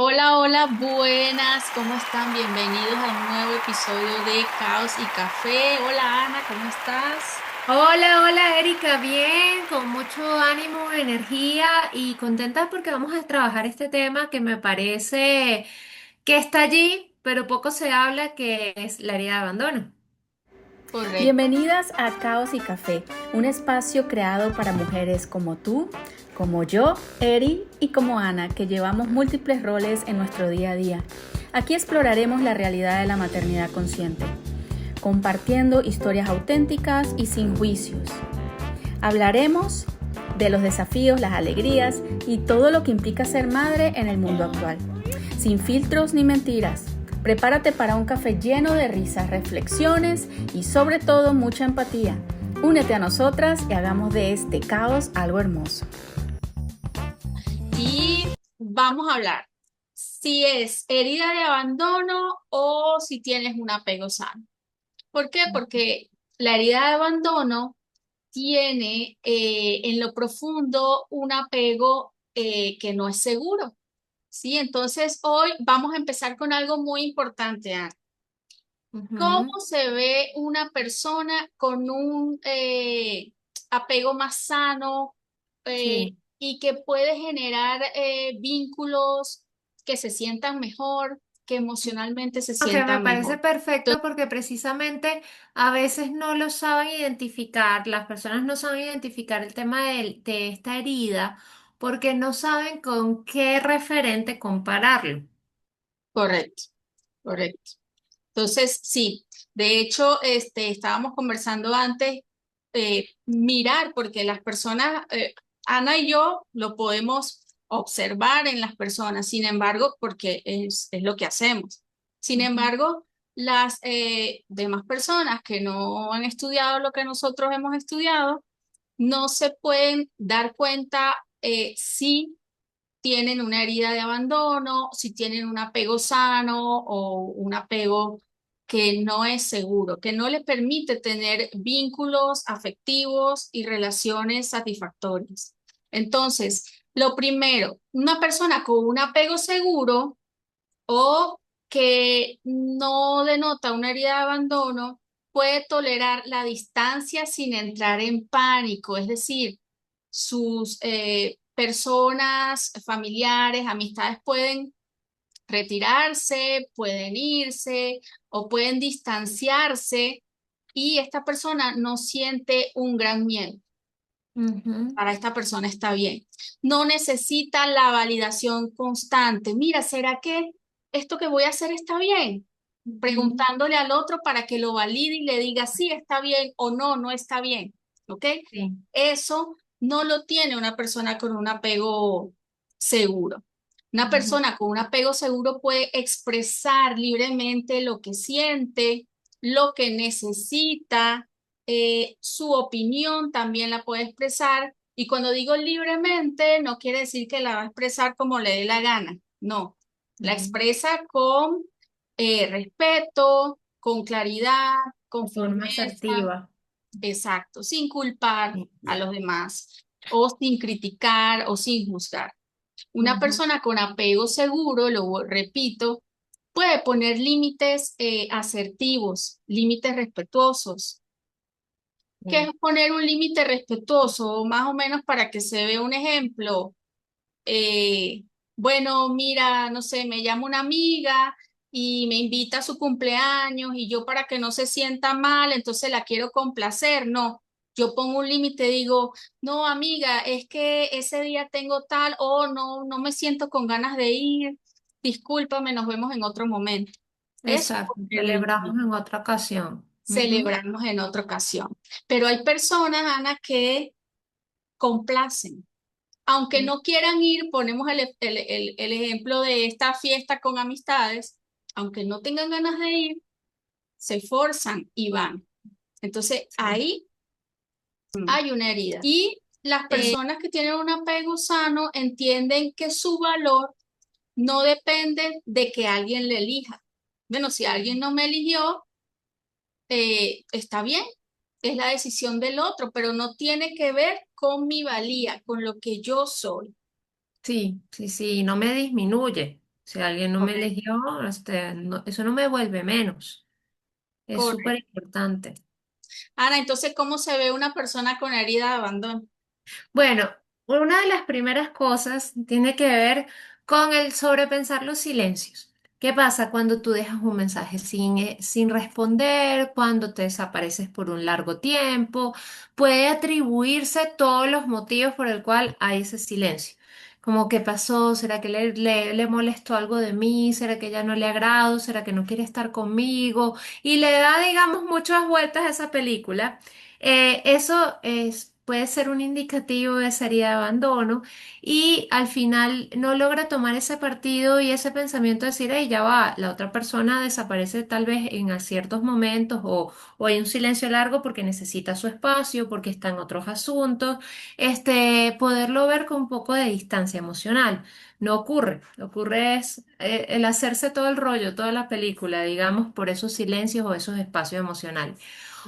Hola, hola, buenas, ¿cómo están? Bienvenidos a un nuevo episodio de Caos y Café. Hola Ana, ¿cómo estás? Hola, hola Erika, bien, con mucho ánimo, energía y contenta porque vamos a trabajar este tema que me parece que está allí, pero poco se habla, que es la herida de abandono. Correcto. Bienvenidas a Caos y Café, un espacio creado para mujeres como tú, como yo, Eri y como Ana, que llevamos múltiples roles en nuestro día a día. Aquí exploraremos la realidad de la maternidad consciente, compartiendo historias auténticas y sin juicios. Hablaremos de los desafíos, las alegrías y todo lo que implica ser madre en el mundo actual. Sin filtros ni mentiras. Prepárate para un café lleno de risas, reflexiones y sobre todo mucha empatía. Únete a nosotras y hagamos de este caos algo hermoso. Y vamos a hablar si es herida de abandono o si tienes un apego sano. ¿Por qué? Porque la herida de abandono tiene en lo profundo un apego que no es seguro. ¿Sí? Entonces hoy vamos a empezar con algo muy importante, Ana. ¿Cómo Ujú. se ve una persona con un apego más sano Sí. y que puede generar vínculos que se sientan mejor, que emocionalmente se Ok, me sientan parece mejor? perfecto porque precisamente a veces no lo saben identificar, las personas no saben identificar el tema de esta herida porque no saben con qué referente compararlo. Correcto, correcto. Entonces, sí, de hecho, estábamos conversando antes, mirar, porque las personas, Ana y yo lo podemos observar en las personas, sin embargo, porque es lo que hacemos. Sin Ujú. embargo, las demás personas que no han estudiado lo que nosotros hemos estudiado, no se pueden dar cuenta si tienen una herida de abandono, si tienen un apego sano o un apego que no es seguro, que no les permite tener vínculos afectivos y relaciones satisfactorias. Entonces, lo primero, una persona con un apego seguro o que no denota una herida de abandono puede tolerar la distancia sin entrar en pánico, es decir, sus personas, familiares, amistades pueden retirarse, pueden irse o pueden distanciarse y esta persona no siente un gran miedo. Ujú. Para esta persona está bien. No necesita la validación constante. Mira, ¿será que esto que voy a hacer está bien? Ujú. Preguntándole al otro para que lo valide y le diga sí está bien o no, no está bien. ¿Ok? Sí. Eso no lo tiene una persona con un apego seguro. Una Ujú. persona con un apego seguro puede expresar libremente lo que siente, lo que necesita, su opinión también la puede expresar. Y cuando digo libremente, no quiere decir que la va a expresar como le dé la gana. No, la Ujú. expresa con respeto, con claridad, con De forma firmeza, asertiva. exacto, sin culpar Sí. a los demás o sin criticar o sin juzgar. Una Ujú. persona con apego seguro, repito, puede poner límites asertivos, límites respetuosos. ¿Qué es Sí. poner un límite respetuoso? Más o menos para que se vea un ejemplo. eh, bueno, mira, no sé, me llama una amiga y me invita a su cumpleaños y yo para que no se sienta mal, entonces la quiero complacer. No, yo pongo un límite, digo, no, amiga, es que ese día tengo tal o no, no me siento con ganas de ir. Discúlpame, nos vemos en otro momento. Eso es Exacto, poner un celebramos límite. en otra ocasión. Ujú. Celebrarnos en otra ocasión. Pero hay personas, Ana, que complacen aunque no quieran ir, ponemos el ejemplo de esta fiesta con amistades, aunque no tengan ganas de ir, se forzan y van. Entonces Sí. ahí hay una herida. Y las Eh, personas que tienen un apego sano entienden que su valor no depende de que alguien le elija. Bueno, si alguien no me eligió, está bien, es la decisión del otro, pero no tiene que ver con mi valía, con lo que yo soy. sí, sí, sí, no me disminuye. Si alguien no me Correcto, eligió, eso no me vuelve menos. Es súper correcto. importante. Ana, entonces, ¿cómo se ve una persona con herida de abandono? Bueno, una de las primeras cosas tiene que ver con el sobrepensar los silencios. ¿Qué pasa cuando tú dejas un mensaje sin responder, cuando te desapareces por un largo tiempo? Puede atribuirse todos los motivos por el cual hay ese silencio. Como qué pasó, ¿será que le molestó algo de mí? ¿Será que ya no le agrado? ¿Será que no quiere estar conmigo? Y le da, digamos, muchas vueltas a esa película. Puede ser un indicativo de salida de abandono y al final no logra tomar ese partido y ese pensamiento de decir, hey, ya va, la otra persona desaparece tal vez en a ciertos momentos o hay un silencio largo porque necesita su espacio, porque está en otros asuntos, poderlo ver con un poco de distancia emocional. No ocurre, ocurre es el hacerse todo el rollo, toda la película, digamos, por esos silencios o esos espacios emocionales.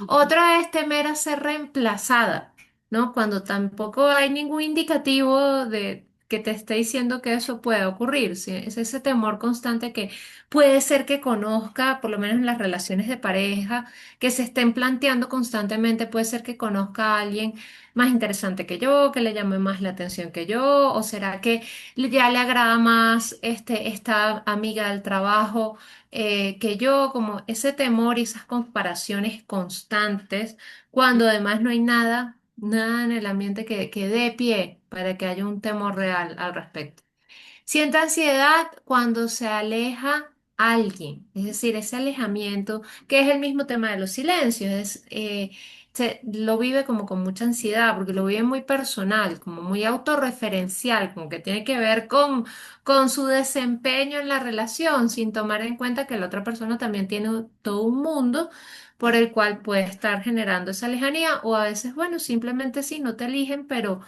Otra es temer a ser reemplazada, ¿no? Cuando tampoco hay ningún indicativo de que te esté diciendo que eso puede ocurrir. ¿Sí? Es ese temor constante que puede ser que conozca, por lo menos en las relaciones de pareja, que se estén planteando constantemente, puede ser que conozca a alguien más interesante que yo, que le llame más la atención que yo, o será que ya le agrada más esta amiga del trabajo que yo, como ese temor y esas comparaciones constantes, cuando además no hay nada en el ambiente que dé pie para que haya un temor real al respecto. Siente ansiedad cuando se aleja alguien, es decir, ese alejamiento, que es el mismo tema de los silencios, lo vive como con mucha ansiedad, porque lo vive muy personal, como muy autorreferencial, como que tiene que ver con su desempeño en la relación, sin tomar en cuenta que la otra persona también tiene todo un mundo por el cual puede estar generando esa lejanía, o a veces, bueno, simplemente sí, no te eligen, pero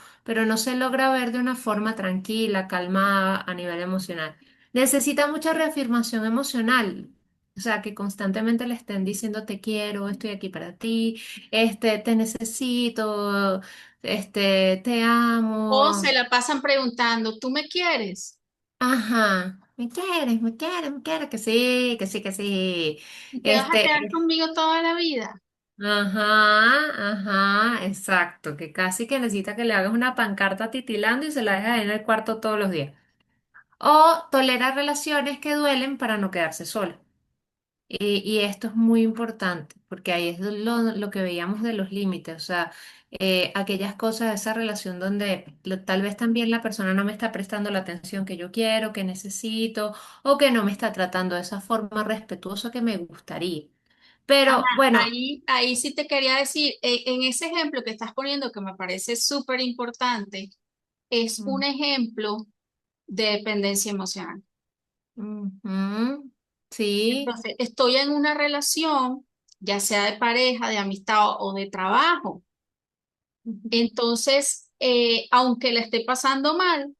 no se logra ver de una forma tranquila, calmada a nivel emocional. Necesita mucha reafirmación emocional, o sea, que constantemente le estén diciendo te quiero, estoy aquí para ti, te necesito, te O amo. se la pasan preguntando, ¿tú me quieres? Ajá, me quieres, que sí, que sí, que sí. ¿Y te vas a Este, quedar conmigo toda la vida? ajá, exacto, que casi que necesita que le hagas una pancarta titilando y se la dejas ahí en el cuarto todos los días. O tolera relaciones que duelen para no quedarse sola. Y esto es muy importante, porque ahí es lo que veíamos de los límites, o sea, aquellas cosas de esa relación donde tal vez también la persona no me está prestando la atención que yo quiero, que necesito, o que no me está tratando de esa forma respetuosa que me gustaría. Ana, Pero bueno. ahí sí te quería decir, en ese ejemplo que estás poniendo, que me parece súper importante, es un ejemplo de dependencia emocional. Ujú, sí, Entonces, estoy en una relación, ya sea de pareja, de amistad o de trabajo. ujú, Entonces, aunque le esté pasando mal,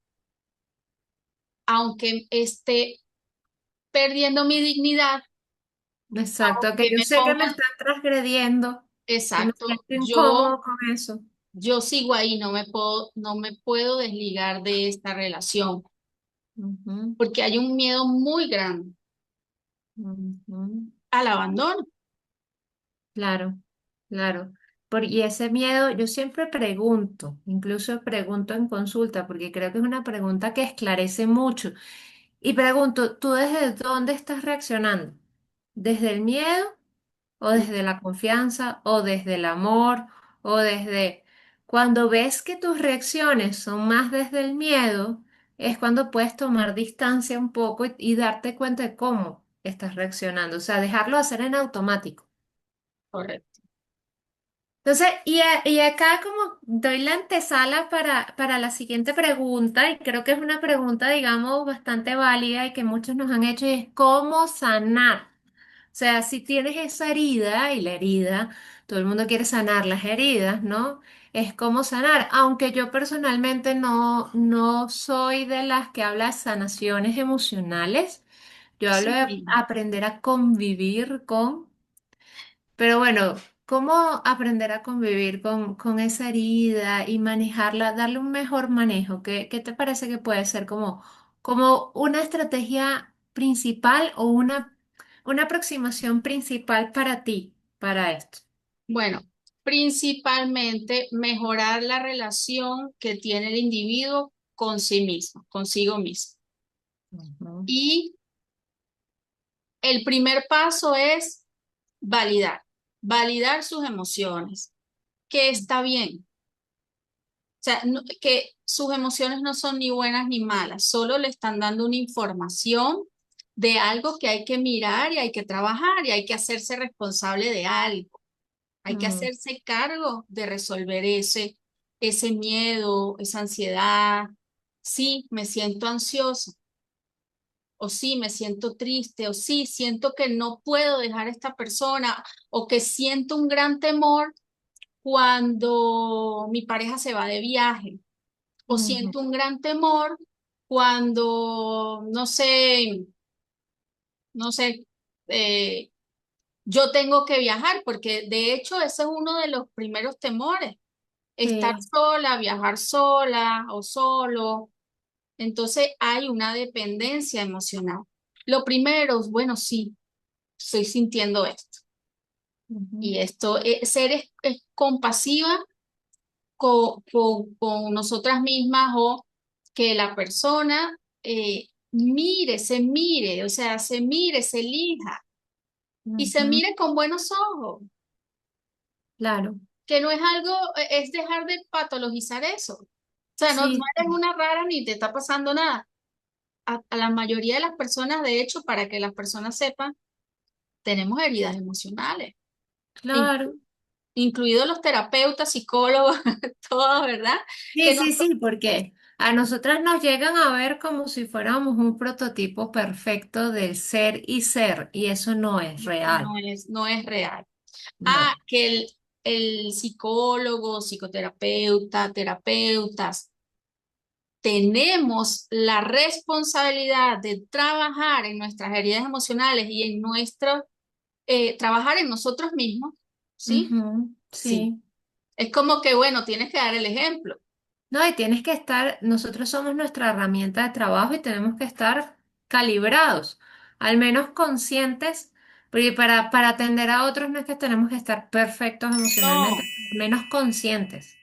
aunque esté perdiendo mi dignidad, exacto, que aunque yo me sé que me pongan, están transgrediendo y me exacto, siento incómodo con eso. yo sigo ahí, no me puedo desligar de esta relación, Ujú, porque hay un miedo muy grande ujú, al abandono. claro, claro. Y ese miedo, yo siempre pregunto, incluso pregunto en consulta, porque creo que es una pregunta que esclarece mucho. Y pregunto, ¿tú desde dónde estás reaccionando? ¿Desde el miedo? ¿O desde la confianza? ¿O desde el amor? ¿O desde... Cuando ves que tus reacciones son más desde el miedo, es cuando puedes tomar distancia un poco y darte cuenta de cómo estás reaccionando. O sea, dejarlo hacer en automático. Correcto. Entonces, y acá como doy la antesala para la siguiente pregunta, y creo que es una pregunta, digamos, bastante válida y que muchos nos han hecho, y es ¿cómo sanar? O sea, si tienes esa herida y la herida, todo el mundo quiere sanar las heridas, ¿no? Es cómo sanar, aunque yo personalmente no soy de las que habla de sanaciones emocionales, yo hablo de Sí, aprender a convivir con, pero bueno, ¿cómo aprender a convivir con esa herida y manejarla, darle un mejor manejo? ¿Qué te parece que puede ser como como una estrategia principal o una aproximación principal para ti, para esto. Bueno, principalmente mejorar la relación que tiene el individuo con sí mismo, consigo mismo. Ujú, Y el primer paso es validar, validar sus emociones, que está bien. O sea, que sus emociones no son ni buenas ni malas, solo le están dando una información de algo que hay que mirar y hay que trabajar y hay que hacerse responsable de algo. Hay que mm, hacerse cargo de resolver ese miedo, esa ansiedad. Sí, me siento ansioso, o sí, me siento triste, o sí, siento que no puedo dejar a esta persona, o que siento un gran temor cuando mi pareja se va de viaje, o ujú. siento un gran temor cuando, no sé, eh, yo tengo que viajar, porque de hecho ese es uno de los primeros temores. Estar Sí, sola, viajar sola o solo. Entonces hay una dependencia emocional. Lo primero es, bueno, sí, estoy sintiendo esto. ujú, Y esto, ser es compasiva con nosotras mismas o que la persona mire, o sea, se mire, se elija y se ujú. mire con buenos ojos, Claro, que no es algo, es dejar de patologizar eso. O sea, no sí, eres una rara ni te está pasando nada. A la mayoría de las personas, de hecho, para que las personas sepan, tenemos heridas emocionales, in- claro. incluidos los terapeutas, psicólogos, todos, ¿verdad? Sí, Que no, sí, sí, porque a nosotras nos llegan a ver como si fuéramos un prototipo perfecto del ser y ser, y eso no es real. no es real. No. Que el psicólogo, psicoterapeuta, terapeutas, tenemos la responsabilidad de trabajar en nuestras heridas emocionales y en trabajar en nosotros mismos, ¿sí? Ujú, Sí. sí. Es como que, bueno, tienes que dar el ejemplo. No, y tienes que estar, nosotros somos nuestra herramienta de trabajo y tenemos que estar calibrados, al menos conscientes, porque para atender a otros no es que tenemos que estar perfectos No, emocionalmente, al menos conscientes.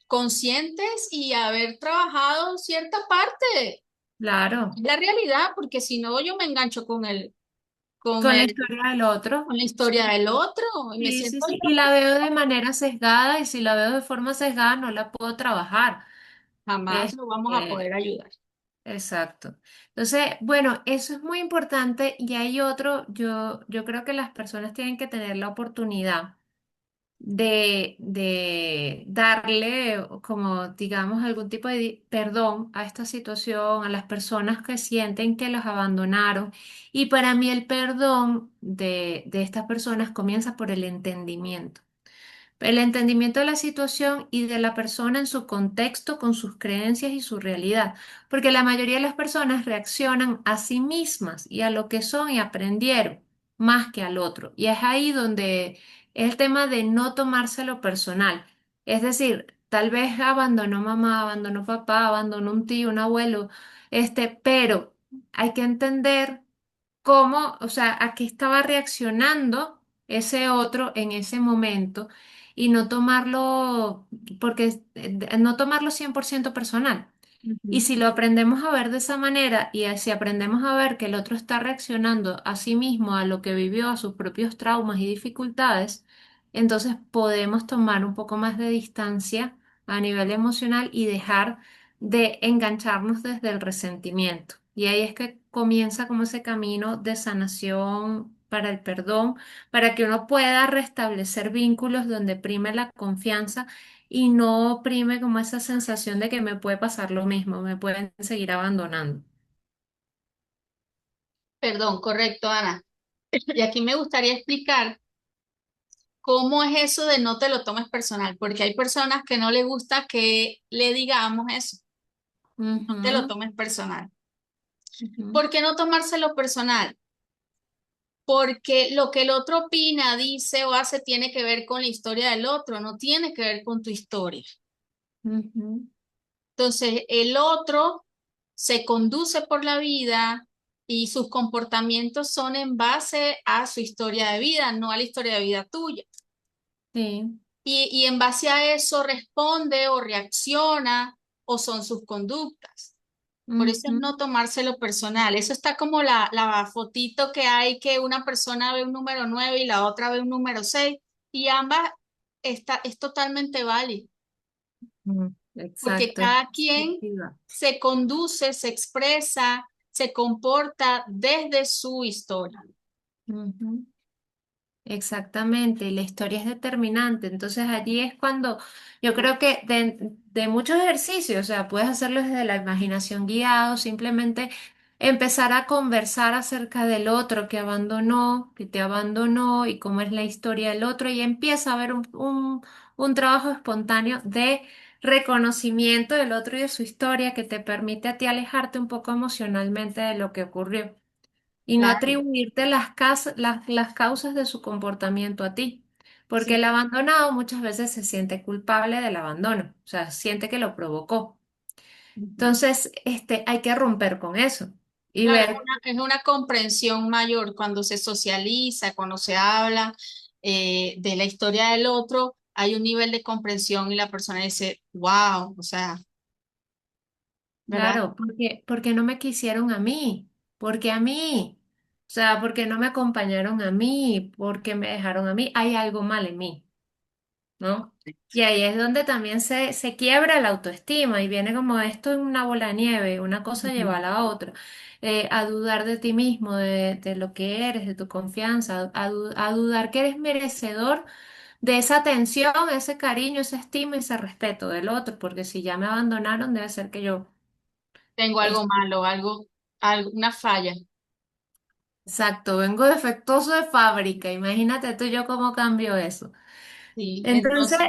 conscientes y haber trabajado cierta parte. Claro, Es la realidad, porque si no, yo me engancho con con con la el, historia del otro. con la historia del otro y me Sí, sí, siento sí. Y yo, la veo de manera sesgada y si la veo de forma sesgada no la puedo trabajar. jamás lo vamos a Este, poder ayudar. exacto. Entonces, bueno, eso es muy importante y hay otro, yo creo que las personas tienen que tener la oportunidad de darle como, digamos, algún tipo de perdón a esta situación, a las personas que sienten que los abandonaron. Y para mí el perdón de estas personas comienza por el entendimiento de la situación y de la persona en su contexto, con sus creencias y su realidad, porque la mayoría de las personas reaccionan a sí mismas y a lo que son y aprendieron más que al otro. Y es ahí donde es el tema de no tomárselo personal. Es decir, tal vez abandonó mamá, abandonó papá, abandonó un tío, un abuelo, pero hay que entender cómo, o sea, a qué estaba reaccionando ese otro en ese momento y no tomarlo, porque no tomarlo 100% personal. Y Ujú. si lo aprendemos a ver de esa manera y si aprendemos a ver que el otro está reaccionando a sí mismo, a lo que vivió, a sus propios traumas y dificultades, entonces podemos tomar un poco más de distancia a nivel emocional y dejar de engancharnos desde el resentimiento. Y ahí es que comienza como ese camino de sanación para el perdón, para que uno pueda restablecer vínculos donde prime la confianza y no prime como esa sensación de que me puede pasar lo mismo, me pueden seguir abandonando. Perdón, correcto, Ana. Y aquí me gustaría explicar cómo es eso de no te lo tomes personal, porque hay personas que no les gusta que le digamos eso, no te lo Ujú, tomes personal. ujú, ¿Por qué no tomárselo personal? Porque lo que el otro opina, dice o hace tiene que ver con la historia del otro, no tiene que ver con tu historia. ujú, Entonces, el otro se conduce por la vida y sus comportamientos son en base a su historia de vida, no a la historia de vida tuya. Sí. Y en base a eso responde o reacciona o son sus conductas. Por eso es Ujú. no tomárselo personal. Eso está como la fotito que hay que una persona ve un número 9 y la otra ve un número 6 y ambas es totalmente válido porque Exacto. cada quien Efectiva. se conduce, se expresa, se comporta desde su historia. Ujú. Exactamente, y la historia es determinante. Entonces allí es cuando yo creo que de muchos ejercicios, o sea, puedes hacerlo desde la imaginación guiado, simplemente empezar a conversar acerca del otro que abandonó, que te abandonó y cómo es la historia del otro y empieza a haber un trabajo espontáneo de reconocimiento del otro y de su historia que te permite a ti alejarte un poco emocionalmente de lo que ocurrió y no Claro, atribuirte las causas de su comportamiento a ti, porque sí. el abandonado muchas veces se siente culpable del abandono, o sea, siente que lo provocó. Ujú. Entonces, hay que romper con eso y Claro, ver, es una comprensión mayor cuando se socializa, cuando se habla de la historia del otro, hay un nivel de comprensión y la persona dice, wow, o sea, ¿verdad? claro, porque no me quisieron a mí, porque a mí, o sea, porque no me acompañaron a mí, porque me dejaron a mí, hay algo mal en mí. ¿No? Y ahí es donde también se quiebra la autoestima y viene como esto en una bola de nieve, una cosa lleva a Ujú. la otra. A dudar de ti mismo, de lo que eres, de tu confianza, a dudar que eres merecedor de esa atención, ese cariño, esa estima y ese respeto del otro, porque si ya me abandonaron, debe ser que yo... Tengo algo es- malo, una falla. Exacto, vengo defectuoso de fábrica, imagínate tú yo cómo cambio eso. Sí, Entonces, entonces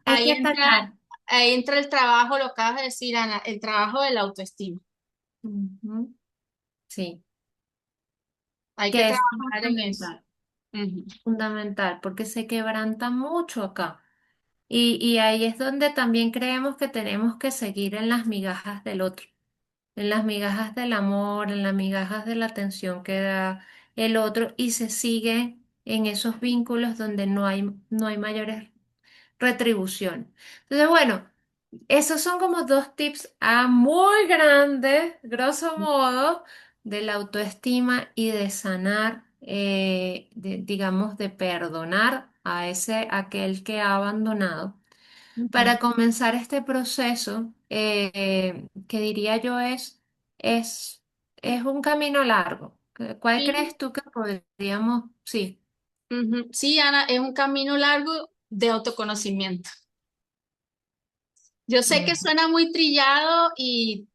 hay que atacar. ahí entra el trabajo, lo acabas de decir, Ana, el trabajo de la autoestima. Ujú. Sí. Hay que Que es trabajar en eso. fundamental, Ujú, fundamental, porque se quebranta mucho acá. Y ahí es donde también creemos que tenemos que seguir en las migajas del otro, en las migajas del amor, en las migajas de la atención que da el otro, y se sigue en esos vínculos donde no hay mayores retribución. Entonces, bueno, esos son como dos tips muy grandes, grosso modo, de la autoestima y de sanar, digamos, de perdonar a aquel que ha abandonado, ujú. para comenzar este proceso, que diría yo es, es un camino largo. ¿Cuál Sí, crees tú que podríamos, sí, ujú. Sí, Ana, es un camino largo de autoconocimiento. Yo sé que mm, suena muy trillado y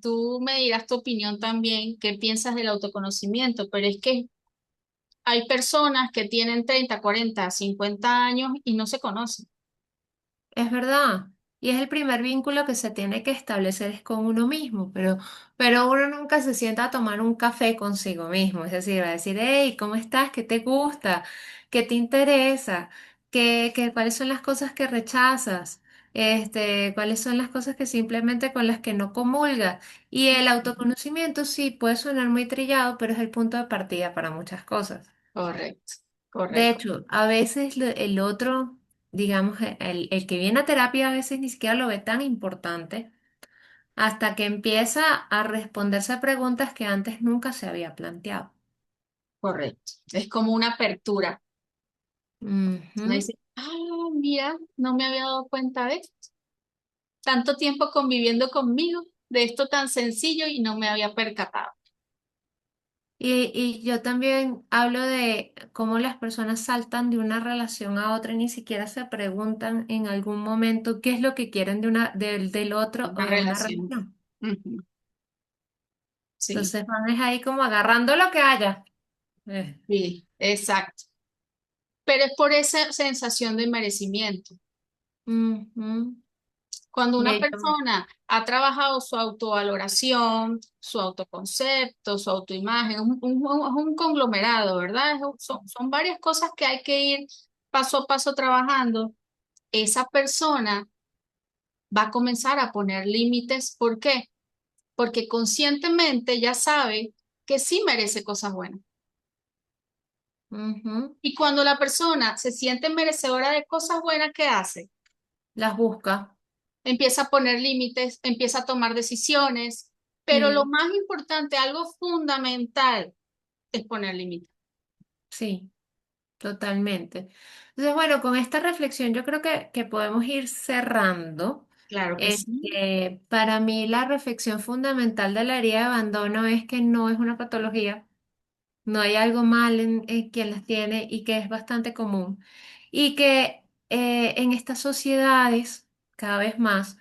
tú me dirás tu opinión también, qué piensas del autoconocimiento, pero es que hay personas que tienen 30, 40, 50 años y no se conocen. es verdad? Y es el primer vínculo que se tiene que establecer es con uno mismo, pero uno nunca se sienta a tomar un café consigo mismo, es decir, a decir, hey, ¿cómo estás? ¿Qué te gusta? ¿Qué te interesa? ¿Cuáles son las cosas que rechazas? ¿Cuáles son las cosas que simplemente con las que no comulgas? Y el autoconocimiento sí puede sonar muy trillado, pero es el punto de partida para muchas cosas. Correcto, De correcto, hecho, a veces el otro, digamos, el que viene a terapia a veces ni siquiera lo ve tan importante hasta que empieza a responderse a preguntas que antes nunca se había planteado. correcto. Es como una apertura. Me Ujú. dice, ah, mira, no me había dado cuenta de esto. Tanto tiempo conviviendo conmigo, de esto tan sencillo y no me había percatado. Y yo también hablo de cómo las personas saltan de una relación a otra y ni siquiera se preguntan en algún momento qué es lo que quieren del otro Una en una relación. relación. Ujú. Sí, Entonces van es ahí como agarrando lo que haya. Eh, sí, exacto. Pero es por esa sensación de merecimiento. ujú. Cuando Y una ahí como- persona ha trabajado su autovaloración, su autoconcepto, su autoimagen, es un conglomerado, ¿verdad? Son varias cosas que hay que ir paso a paso trabajando. Esa persona va a comenzar a poner límites. ¿Por qué? porque conscientemente ya sabe que sí merece cosas buenas. Ujú. Y cuando la persona se siente merecedora de cosas buenas, ¿qué hace? Las busca. Empieza a poner límites, empieza a tomar decisiones, pero lo Sí, más importante, algo fundamental, es poner límites. sí, totalmente. Entonces, bueno, con esta reflexión yo creo que podemos ir cerrando. Claro que sí. Para mí la reflexión fundamental de la herida de abandono es que no es una patología. No hay algo mal en quien las tiene y que es bastante común. Y que en estas sociedades, cada vez más,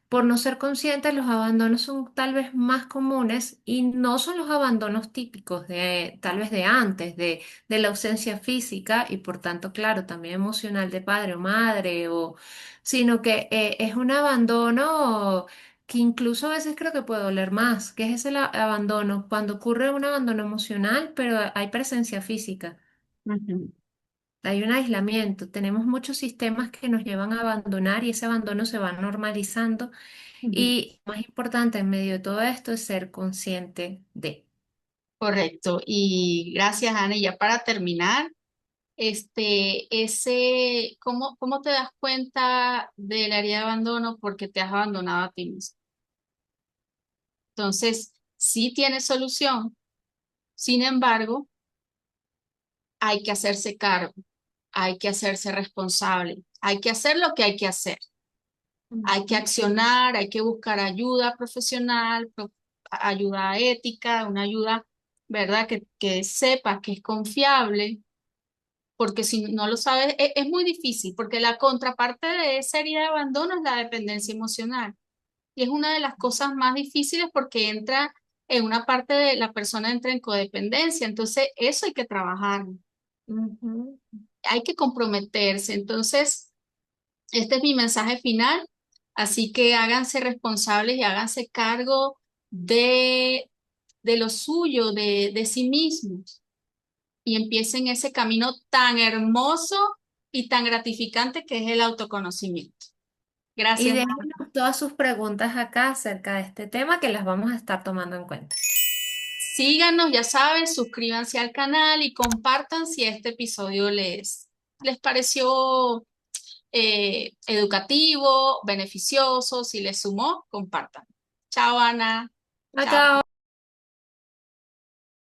por no ser conscientes, los abandonos son tal vez más comunes y no son los abandonos típicos de tal vez de antes, de la ausencia física y por tanto, claro, también emocional de padre o madre, sino que es un abandono que incluso a veces creo que puede doler más, que es ese abandono, cuando ocurre un abandono emocional, pero hay presencia física. Ujú, Hay un aislamiento, tenemos muchos sistemas que nos llevan a abandonar y ese abandono se va normalizando ujú. y más importante en medio de todo esto es ser consciente de. Correcto. Y gracias, Ana. Y ya para terminar, ¿cómo te das cuenta de la herida de abandono? Porque te has abandonado a ti mismo. Entonces, sí tiene solución. Sin embargo, hay que hacerse cargo, hay que hacerse responsable, hay que hacer lo que hay que hacer. Hay que Ujú. accionar, hay que buscar ayuda profesional, ayuda ética, una ayuda, ¿verdad? Que sepas que es confiable, porque si no lo sabes, es muy difícil, porque la contraparte de esa herida de abandono es la dependencia emocional. Y es una de las cosas más difíciles porque entra en una parte de la persona entra en codependencia. Entonces, eso hay que trabajar, Ujú. hay que comprometerse. Entonces, este es mi mensaje final. Así que háganse responsables y háganse cargo de, de lo suyo, de sí mismos y empiecen ese camino tan hermoso y tan gratificante que es el autoconocimiento. Y Gracias. déjenos todas sus preguntas acá acerca de este tema que las vamos a estar tomando en cuenta. Síganos, ya saben, suscríbanse al canal y compartan si este episodio les pareció educativo, beneficioso, si les sumó, compartan. Chao, Ana. Chao, Chao. chao.